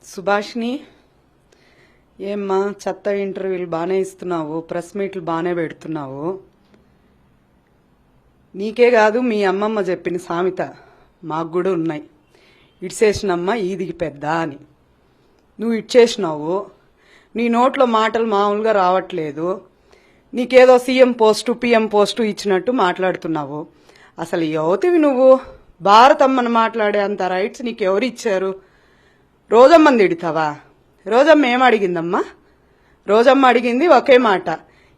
సుభాష్ని, ఏమ్మా చెత్త ఇంటర్వ్యూలు బాగానే ఇస్తున్నావు, ప్రెస్ మీట్లు బాగానే పెడుతున్నావు. నీకే కాదు, మీ అమ్మమ్మ చెప్పిన సామెత మాకు కూడా ఉన్నాయి. ఇడ్చేసినమ్మ ఈదికి పెద్ద అని. నువ్వు ఇడ్చేసినావు. నీ నోట్లో మాటలు మామూలుగా రావట్లేదు. నీకేదో సీఎం పోస్టు పిఎం పోస్టు ఇచ్చినట్టు మాట్లాడుతున్నావు. అసలు యువతివి నువ్వు. భారతమ్మను మాట్లాడే అంత రైట్స్ నీకు ఎవరు ఇచ్చారు? రోజమ్మని తిడతావా? రోజమ్మ ఏం అడిగిందమ్మా? రోజమ్మ అడిగింది ఒకే మాట.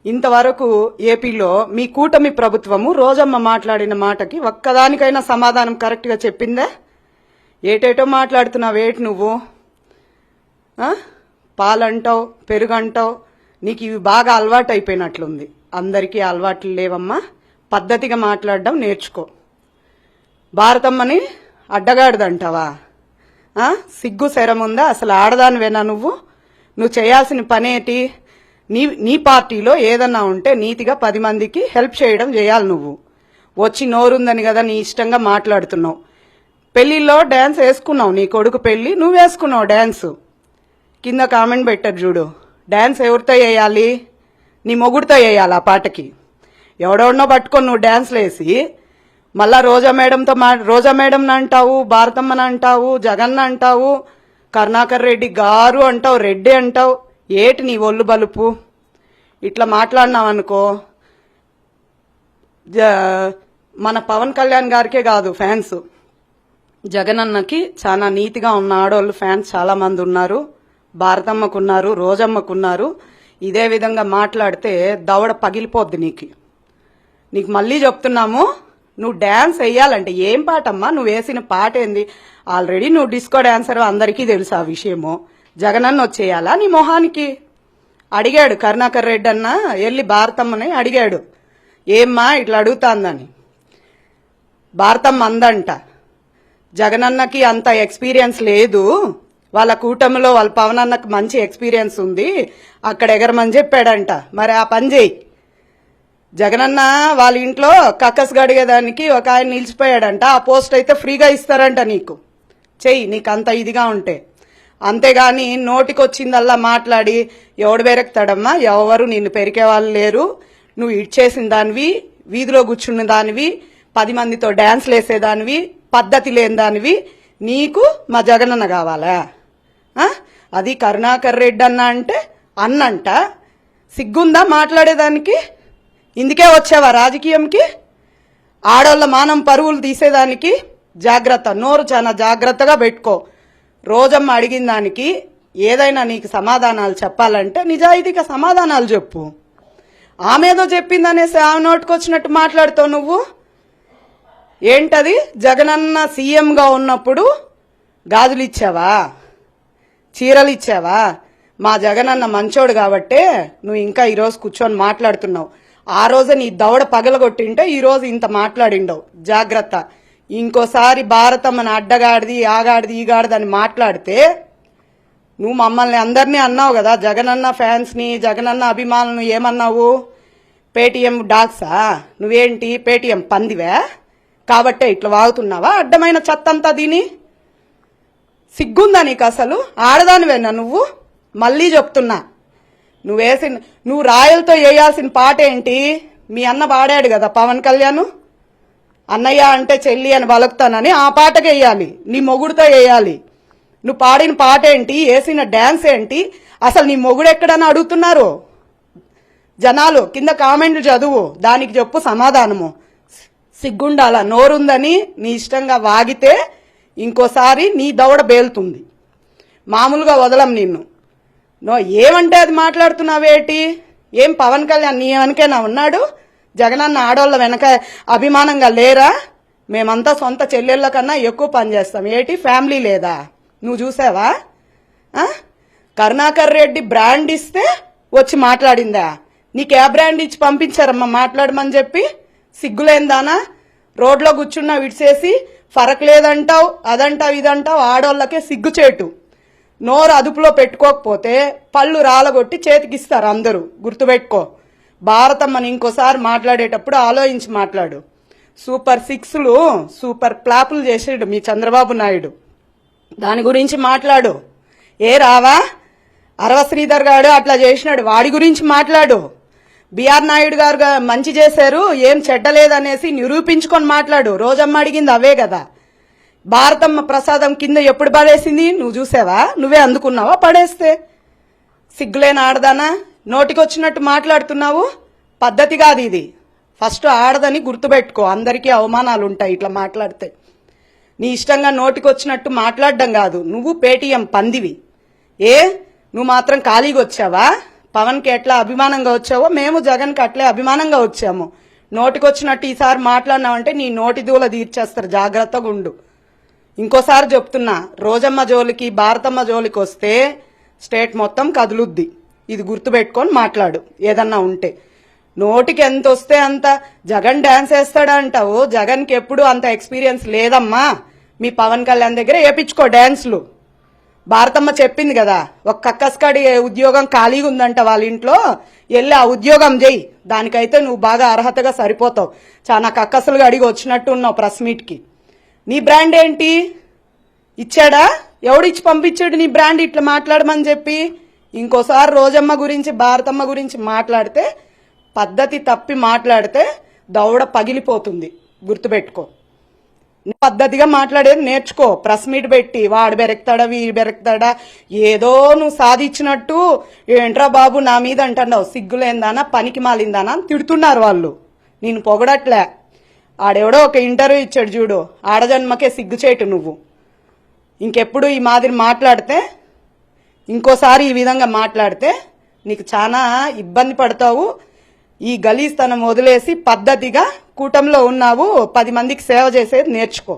ఇంతవరకు ఏపీలో మీ కూటమి ప్రభుత్వము రోజమ్మ మాట్లాడిన మాటకి ఒక్కదానికైనా సమాధానం కరెక్ట్గా చెప్పిందా? ఏటేటో మాట్లాడుతున్నావేటి నువ్వు? పాలంటావు, పెరుగంటావు. నీకు ఇవి బాగా అలవాటు అయిపోయినట్లుంది. అందరికీ అలవాట్లు లేవమ్మా. పద్ధతిగా మాట్లాడడం నేర్చుకో. భారతమ్మని అడ్డగాడిదంటావా? సిగ్గు శరముందా? అసలు ఆడదానివేనా నువ్వు? నువ్వు చేయాల్సిన పనేటి? నీ పార్టీలో ఏదన్నా ఉంటే నీతిగా 10 మందికి హెల్ప్ చేయడం చేయాలి. నువ్వు వచ్చి నోరుందని కదా నీ ఇష్టంగా మాట్లాడుతున్నావు. పెళ్లిలో డ్యాన్స్ వేసుకున్నావు. నీ కొడుకు పెళ్లి నువ్వు వేసుకున్నావు డ్యాన్స్. కింద కామెంట్ పెట్టారు చూడు. డ్యాన్స్ ఎవరితో వేయాలి? నీ మొగుడితో వేయాలి. ఆ పాటకి ఎవడెవడనో పట్టుకొని నువ్వు డ్యాన్స్లు వేసి మళ్ళా రోజా మేడం అంటావు, భారతమ్మని అంటావు, జగన్ అంటావు, కరుణాకర్ రెడ్డి గారు అంటావు, రెడ్డి అంటావు. ఏటి నీ ఒళ్ళు బలుపు? ఇట్లా మాట్లాడినావనుకో మన పవన్ కళ్యాణ్ గారికే కాదు ఫ్యాన్స్, జగన్ అన్నకి చాలా నీతిగా ఉన్న ఆడవాళ్ళు ఫ్యాన్స్ చాలా మంది ఉన్నారు. భారతమ్మకున్నారు, రోజమ్మకున్నారు. ఇదే విధంగా మాట్లాడితే దవడ పగిలిపోద్ది నీకు మళ్ళీ చెప్తున్నాము. నువ్వు డ్యాన్స్ వేయాలంటే ఏం పాటమ్మా? నువ్వు వేసిన పాట ఏంది? ఆల్రెడీ నువ్వు డిస్కో డాన్సర్, అందరికీ తెలుసు ఆ విషయము. జగనన్న వచ్చేయాలా నీ మొహానికి? అడిగాడు కరుణాకర్ రెడ్డి అన్న, వెళ్ళి భారతమ్మని అడిగాడు, ఏమ్మా ఇట్లా అడుగుతాందని. భారతమ్మ అందంట, జగనన్నకి అంత ఎక్స్పీరియన్స్ లేదు, వాళ్ళ కూటమిలో వాళ్ళ పవన్ అన్నకు మంచి ఎక్స్పీరియన్స్ ఉంది, అక్కడ ఎగరమని చెప్పాడంట. మరి ఆ పని చేయి. జగనన్న వాళ్ళ ఇంట్లో కక్కస్ గడిగేదానికి ఒక ఆయన నిలిచిపోయాడంట. ఆ పోస్ట్ అయితే ఫ్రీగా ఇస్తారంట. నీకు చెయ్యి, నీకు అంత ఇదిగా ఉంటే. అంతేగాని నోటికొచ్చిందల్లా మాట్లాడి ఎవడు బెరెక్తాడమ్మా? ఎవరు నిన్ను పెరికే వాళ్ళు లేరు. నువ్వు ఇడ్చేసిన దానివి, వీధిలో కూర్చున్న దానివి, 10 మందితో డ్యాన్స్లు వేసేదానివి, పద్ధతి లేని దానివి. నీకు మా జగనన్న కావాలా? అది కరుణాకర్ రెడ్డి అన్న అంటే అన్నంట. సిగ్గుందా మాట్లాడేదానికి? ఇందుకే వచ్చావా రాజకీయంకి? ఆడోళ్ళ మానం పరువులు తీసేదానికి? జాగ్రత్త, నోరు చాలా జాగ్రత్తగా పెట్టుకో. రోజమ్మ అడిగిన దానికి ఏదైనా నీకు సమాధానాలు చెప్పాలంటే నిజాయితీగా సమాధానాలు చెప్పు. ఆమెదో చెప్పిందనేసి ఆమె నోటుకొచ్చినట్టు మాట్లాడుతావు నువ్వు. ఏంటది? జగనన్న సీఎంగా ఉన్నప్పుడు గాజులు ఇచ్చావా? చీరలు ఇచ్చావా? మా జగనన్న మంచోడు కాబట్టే నువ్వు ఇంకా ఈరోజు కూర్చొని మాట్లాడుతున్నావు. ఆ రోజు నీ దవడ పగలగొట్టింటే ఈరోజు ఇంత మాట్లాడిండవు. జాగ్రత్త. ఇంకోసారి భారతమ్మని అడ్డగాడిది, ఆగాడిది, ఈగాడిది అని మాట్లాడితే, నువ్వు మమ్మల్ని అందరినీ అన్నావు కదా, జగనన్న ఫ్యాన్స్ని, జగనన్న అభిమానులను ఏమన్నావు? పేటీఎం డాగ్సా? నువ్వేంటి పేటీఎం పందివే? కాబట్టే ఇట్లా వాగుతున్నావా? అడ్డమైన చెత్తంతా దీని. సిగ్గుందా నీకు అసలు? ఆడదానివేనా నువ్వు? మళ్ళీ చెప్తున్నా, నువ్వు రాయలతో వేయాల్సిన పాట ఏంటి? మీ అన్న పాడాడు కదా పవన్ కళ్యాణ్, అన్నయ్య అంటే చెల్లి అని బలుకుతానని. ఆ పాటకి వేయాలి, నీ మొగుడుతో వేయాలి. నువ్వు పాడిన పాట ఏంటి? వేసిన డ్యాన్స్ ఏంటి? అసలు నీ మొగుడు ఎక్కడని అడుగుతున్నారు జనాలు. కింద కామెంట్లు చదువు, దానికి చెప్పు సమాధానము. సిగ్గుండాల. నోరుందని నీ ఇష్టంగా వాగితే ఇంకోసారి నీ దవడ బేలుతుంది. మామూలుగా వదలం నిన్ను. ఏమంటే అది మాట్లాడుతున్నావేటి? ఏం పవన్ కళ్యాణ్ నీ వెనకేనా ఉన్నాడు? జగనన్న ఆడోళ్ళ వెనక అభిమానంగా లేరా? మేమంతా సొంత చెల్లెళ్ళ కన్నా ఎక్కువ పనిచేస్తాం. ఏటి ఫ్యామిలీ లేదా? నువ్వు చూసావా? కరుణాకర్ రెడ్డి బ్రాండ్ ఇస్తే వచ్చి మాట్లాడిందా? నీకు ఏ బ్రాండ్ ఇచ్చి పంపించారమ్మా మాట్లాడమని చెప్పి? సిగ్గులేందానా? రోడ్లో కూర్చున్నా విడిచేసి ఫరక్ లేదంటావు, అదంటావు, ఇదంటావు. ఆడోళ్ళకే సిగ్గుచేటు. నోరు అదుపులో పెట్టుకోకపోతే పళ్ళు రాలగొట్టి చేతికిస్తారు అందరూ. గుర్తుపెట్టుకో. భారతమ్మని ఇంకోసారి మాట్లాడేటప్పుడు ఆలోచించి మాట్లాడు. సూపర్ 6లు, సూపర్ ప్లాపులు చేసాడు మీ చంద్రబాబు నాయుడు. దాని గురించి మాట్లాడు. ఏ రావా? అరవ శ్రీధర్ గారు అట్లా చేసినాడు, వాడి గురించి మాట్లాడు. బిఆర్ నాయుడు గారు మంచి చేశారు, ఏం చెడ్డలేదనేసి నిరూపించుకొని మాట్లాడు. రోజమ్మ అడిగింది అవే కదా. భారతమ్మ ప్రసాదం కింద ఎప్పుడు పడేసింది నువ్వు చూసావా? నువ్వే అందుకున్నావా పడేస్తే? సిగ్గులేని ఆడదానా, నోటికొచ్చినట్టు మాట్లాడుతున్నావు. పద్ధతి కాదు ఇది. ఫస్ట్ ఆడదని గుర్తుపెట్టుకో, అందరికీ అవమానాలు ఉంటాయి ఇట్లా మాట్లాడితే. నీ ఇష్టంగా నోటికొచ్చినట్టు మాట్లాడడం కాదు. నువ్వు పేటీఎం పందివి. నువ్వు మాత్రం ఖాళీగా వచ్చావా? పవన్కి ఎట్లా అభిమానంగా వచ్చావో మేము జగన్కి అట్లే అభిమానంగా వచ్చాము. నోటికొచ్చినట్టు ఈసారి మాట్లాడినావంటే నీ నోటి దూల తీర్చేస్తారు, జాగ్రత్తగా ఉండు. ఇంకోసారి చెప్తున్నా, రోజమ్మ జోలికి భారతమ్మ జోలికి వస్తే స్టేట్ మొత్తం కదులుద్ది. ఇది గుర్తుపెట్టుకొని మాట్లాడు ఏదన్నా ఉంటే. నోటికి ఎంత వస్తే అంత జగన్ డాన్స్ వేస్తాడా అంటావు. జగన్కి ఎప్పుడు అంత ఎక్స్పీరియన్స్ లేదమ్మా. మీ పవన్ కళ్యాణ్ దగ్గర వేపించుకో డాన్స్లు. భారతమ్మ చెప్పింది కదా, ఒక కక్కస్కాడి ఉద్యోగం ఖాళీగా ఉందంట వాళ్ళ ఇంట్లో, వెళ్ళి ఆ ఉద్యోగం చెయ్యి. దానికైతే నువ్వు బాగా అర్హతగా సరిపోతావు. చాలా కక్కసులుగా అడిగి వచ్చినట్టు ఉన్నావు ప్రెస్ మీట్కి. నీ బ్రాండ్ ఏంటి? ఇచ్చాడా? ఎవడిచ్చి పంపించాడు నీ బ్రాండ్ ఇట్లా మాట్లాడమని చెప్పి? ఇంకోసారి రోజమ్మ గురించి భారతమ్మ గురించి మాట్లాడితే, పద్ధతి తప్పి మాట్లాడితే దౌడ పగిలిపోతుంది, గుర్తుపెట్టుకో. పద్ధతిగా మాట్లాడేది నేర్చుకో. ప్రెస్ మీట్ పెట్టి వాడు బెరెక్తాడా వీడు బెరెక్తాడా ఏదో నువ్వు సాధించినట్టు ఏంట్రా బాబు నా మీద అంటున్నావు. సిగ్గులేందానా, పనికి మాలిందానా అని తిడుతున్నారు వాళ్ళు. నేను పొగడట్లే. ఆడెవడో ఒక ఇంటర్వ్యూ ఇచ్చాడు చూడు, ఆడజన్మకే సిగ్గుచేటు నువ్వు. ఇంకెప్పుడు ఈ మాదిరి మాట్లాడితే, ఇంకోసారి ఈ విధంగా మాట్లాడితే నీకు చాలా ఇబ్బంది పడతావు. ఈ గలీస్తనం వదిలేసి పద్ధతిగా కూటమిలో ఉన్నావు, 10 మందికి సేవ చేసేది నేర్చుకో.